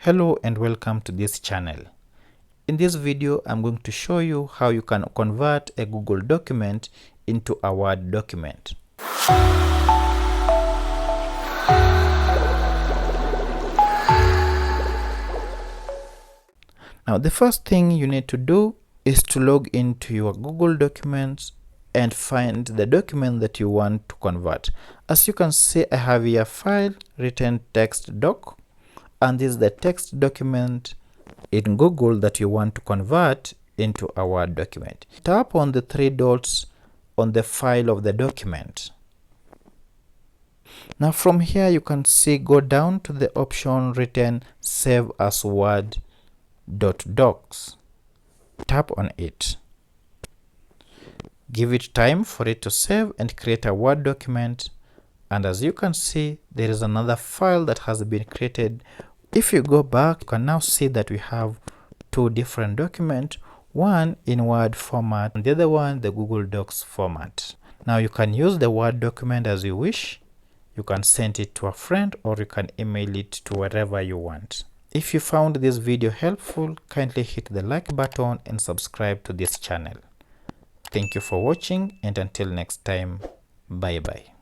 Hello and welcome to this channel. In this video, I'm going to show you how you can convert a Google document into a Word document. Now, the first thing you need to do is to log into your Google Documents and find the document that you want to convert. As you can see, I have here file written text doc, and this is the text document in Google that you want to convert into a Word document. Tap on the three dots on the file of the document. Now from here you can see, go down to the option written save as Word.docs. Tap on it. Give it time for it to save and create a Word document. And as you can see, there is another file that has been created. If you go back, you can now see that we have two different documents, one in Word format and the other one the Google Docs format. Now you can use the Word document as you wish. You can send it to a friend or you can email it to wherever you want. If you found this video helpful, kindly hit the like button and subscribe to this channel. Thank you for watching, and until next time, bye bye.